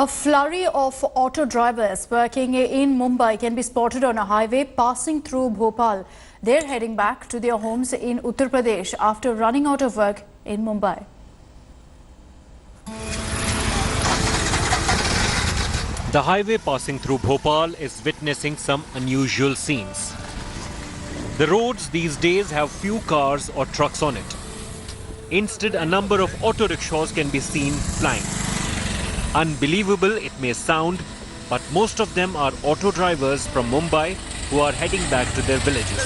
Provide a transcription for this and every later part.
A flurry of auto drivers working in Mumbai can be spotted on a highway passing through Bhopal. They're heading back to their homes in Uttar Pradesh after running out of work in Mumbai. The highway passing through Bhopal is witnessing some unusual scenes. The roads these days have few cars or trucks on it. Instead, a number of auto rickshaws can be seen flying. Unbelievable it may sound, but most of them are auto drivers from Mumbai who are heading back to their villages.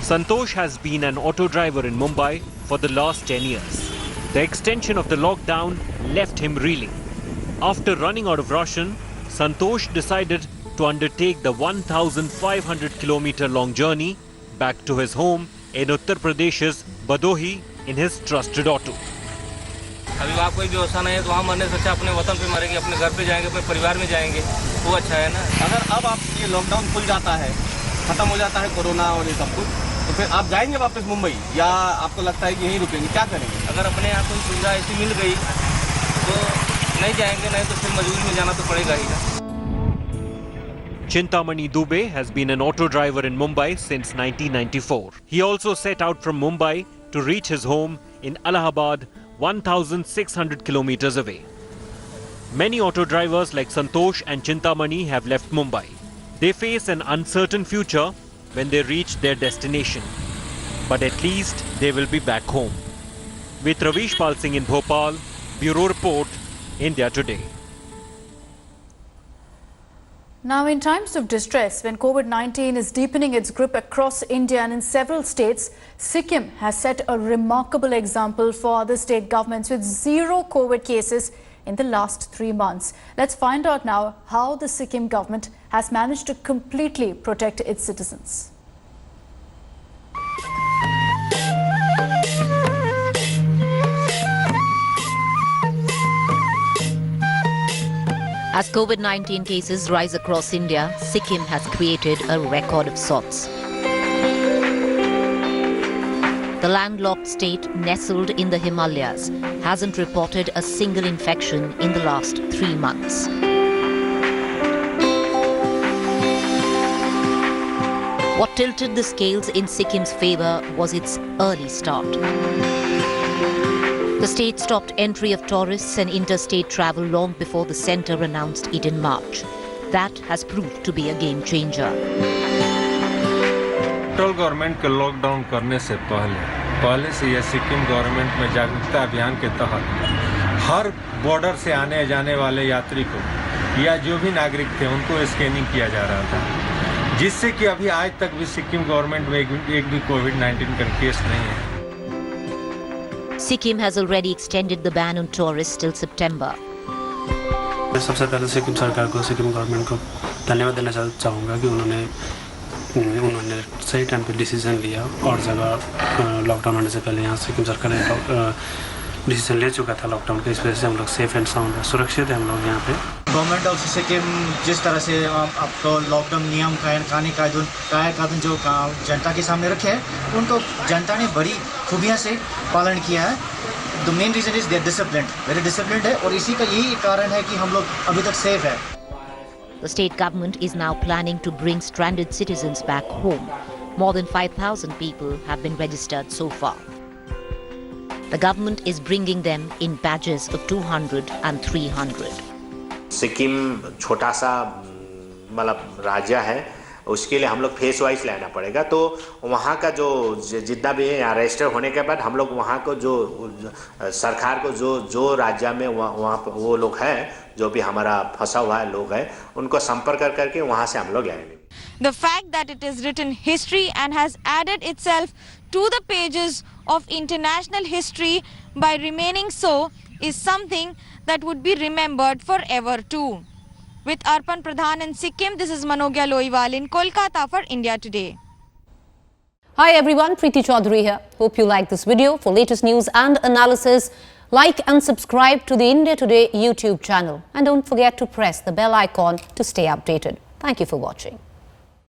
Santosh has been an auto driver in Mumbai for the last 10 years. The extension of the lockdown left him reeling. After running out of ration, Santosh decided to undertake the 1,500-kilometer long journey back to his home in Uttar Pradesh's Bhadohi in his trusted auto. अभी वहाँ कोई व्यवस्था नहीं है तो वहाँ मरने से अच्छा अपने वतन पे मरेंगे, अपने घर पे जाएंगे, अपने परिवार में जाएंगे, वो अच्छा है ना। अगर अब आप ये लॉकडाउन खुल जाता है, खत्म हो जाता है कोरोना और ये सब कुछ, तो फिर आप जाएंगे वापस मुंबई या आपको लगता है कि यहीं रुकेंगे, क्या करेंगे? अगर अपने यहाँ कोई सुविधा ऐसी मिल गई तो नहीं जाएंगे, नहीं तो फिर मजबूरी में जाना तो पड़ेगा ही ना। Chintamani Dubey has been an auto driver in Mumbai since 1994. He also set out from Mumbai to reach his home in Allahabad, 1,600 kilometers away. Many auto drivers like Santosh and Chintamani have left Mumbai. They face an uncertain future when they reach their destination. But at least they will be back home. With Ravish Pal Singh in Bhopal, Bureau Report, India Today. Now, in times of distress, when COVID-19 is deepening its grip across India and in several states, Sikkim has set a remarkable example for other state governments with zero COVID cases in the last 3 months. Let's find out now how the Sikkim government has managed to completely protect its citizens. As COVID-19 cases rise across India, Sikkim has created a record of sorts. The landlocked state, nestled in the Himalayas, hasn't reported a single infection in the last 3 months. What tilted the scales in Sikkim's favor was its early start. The state stopped entry of tourists and interstate travel long before the centre announced it in March. That has proved to be a game changer. Central government के lockdown करने से पहले से यह Sikkim government में जागरूकता अभियान के तहत हर बॉर्डर से आने जाने वाले यात्री को या जो भी नागरिक थे उनको स्कैनिंग किया जा रहा था, जिससे कि अभी आज तक भी सिक्किम गवर्नमेंट में एक भी कोविड-19 का केस नहीं है. Sikkim has already extended the ban on tourists till September. सबसे पहले सिक्किम सरकार को, सिक्किम गवर्नमेंट को धन्यवाद देना चाहूँगा कि उन्होंने सही टाइम पे डिसीजन लिया और जगह लॉकडाउन होने से पहले यहाँ सिक्किम सरकार ने डिसीजन ले चुका था लॉकडाउन के, इस वजह से हम लोग सेफ एंड साउंड सुरक्षित है हम लोग यहाँ पे. गवर्नमेंट ऑफ सिक्किम जिस तरह से आपको लॉकडाउन नियम कानून जो जनता के सामने रखे हैं, उनको जनता ने बड़ी खूबियाँ से पालन किया है. The main reason is their discipline, very disciplined है और इसी का यही कारण है कि हम लोग अभी तक सेफ है. The state government is now planning to bring stranded citizens back home. More than 5,000 people have been registered so far. The government is bringing them in batches of 200 and 300. Sikkim छोटा सा मतलब राज्य है, उसके लिए हम लोग फेस वाइज लेना पड़ेगा. तो वहाँ का जो जितना भी है रजिस्टर होने के बाद हम लोग वहाँ को जो सरकार को जो राज्य में वहाँ वो लोग हैं, जो भी हमारा फंसा हुआ है लोग हैं, उनको संपर्क करके वहाँ से हम लोग लेंगे. The fact that it has written history and has added itself to the pages of international history by remaining so is something that would be remembered forever too. With Arpan Pradhan in Sikkim, this is Manogya Loiwal in Kolkata for India Today. Hi everyone, Preeti Chaudhary here. Hope you like this video. For latest news and analysis, like and subscribe to the India Today YouTube channel. And don't forget to press the bell icon to stay updated. Thank you for watching.